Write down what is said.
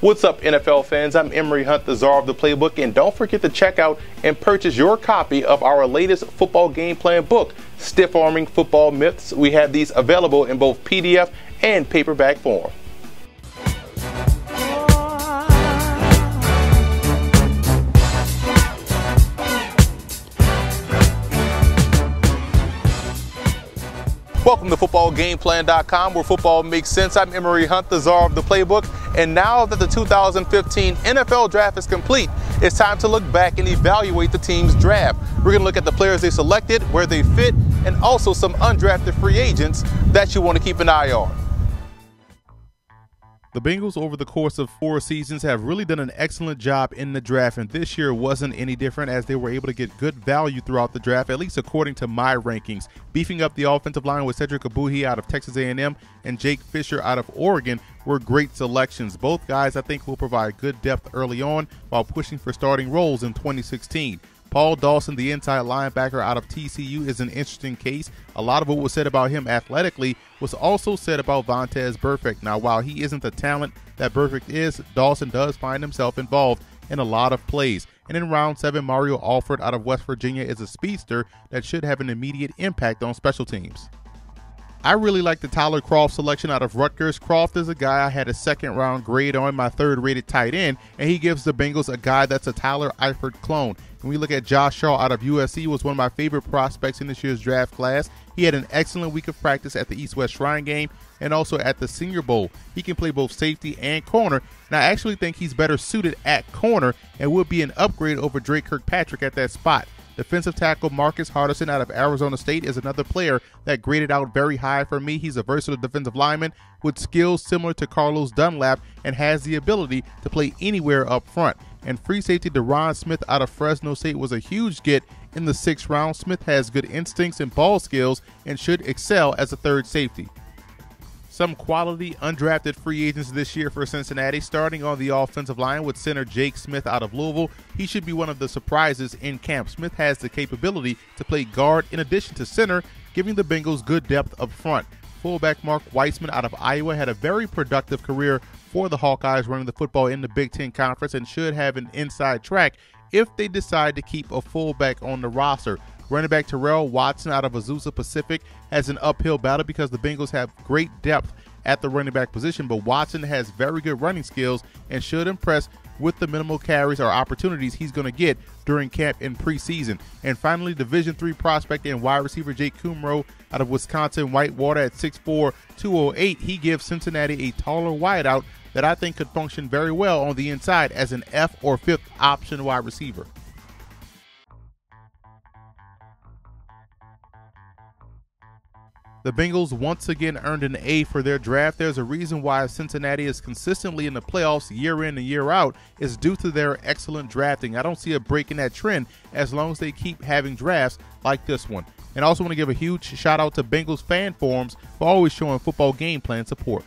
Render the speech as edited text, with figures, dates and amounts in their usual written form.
What's up, NFL fans? I'm Emory Hunt, the czar of the playbook, and don't forget to check out and purchase your copy of our latest football game plan book, Stiff Arming Football Myths. We have these available in both PDF and paperback form. Welcome to FootballGamePlan.com, where football makes sense. I'm Emory Hunt, the czar of the playbook. And now that the 2015 NFL Draft is complete, it's time to look back and evaluate the team's draft. We're going to look at the players they selected, where they fit, and also some undrafted free agents that you want to keep an eye on. The Bengals, over the course of 4 seasons, have really done an excellent job in the draft, and this year wasn't any different, as they were able to get good value throughout the draft, at least according to my rankings. Beefing up the offensive line with Cedric Abuhi out of Texas A&M and Jake Fisher out of Oregon were great selections. Both guys, I think, will provide good depth early on while pushing for starting roles in 2016. Paul Dawson, the inside linebacker out of TCU, is an interesting case. A lot of what was said about him athletically was also said about Vontaze Burfict. Now, while he isn't the talent that Burfict is, Dawson does find himself involved in a lot of plays. And in round 7, Mario Alford out of West Virginia is a speedster that should have an immediate impact on special teams. I really like the Tyler Kroft selection out of Rutgers. Kroft is a guy I had a second-round grade on, my third-rated tight end, and he gives the Bengals a guy that's a Tyler Eifert clone. When we look at Josh Shaw out of USC, was one of my favorite prospects in this year's draft class. He had an excellent week of practice at the East-West Shrine game and also at the Senior Bowl. He can play both safety and corner, and I actually think he's better suited at corner and would be an upgrade over Drake Kirkpatrick at that spot. Defensive tackle Marcus Hardison out of Arizona State is another player that graded out very high for me. He's a versatile defensive lineman with skills similar to Carlos Dunlap and has the ability to play anywhere up front. And free safety Deron Smith out of Fresno State was a huge get in the 6th round. Smith has good instincts and ball skills and should excel as a third safety. Some quality undrafted free agents this year for Cincinnati, starting on the offensive line with center Jake Smith out of Louisville. He should be one of the surprises in camp. Smith has the capability to play guard in addition to center, giving the Bengals good depth up front. Fullback Mark Weissman out of Iowa had a very productive career for the Hawkeyes running the football in the Big Ten Conference and should have an inside track if they decide to keep a fullback on the roster. Running back Terrell Watson out of Azusa Pacific has an uphill battle because the Bengals have great depth at the running back position, but Watson has very good running skills and should impress with the minimal carries or opportunities he's going to get during camp and preseason. And finally, Division III prospect and wide receiver Jake Kumro out of Wisconsin Whitewater at 6'4", 208. He gives Cincinnati a taller wideout that I think could function very well on the inside as an F or 5th option wide receiver. The Bengals once again earned an A for their draft. There's a reason why Cincinnati is consistently in the playoffs year in and year out. It's due to their excellent drafting. I don't see a break in that trend as long as they keep having drafts like this one. And I also want to give a huge shout out to Bengals fan forums for always showing football game plan support.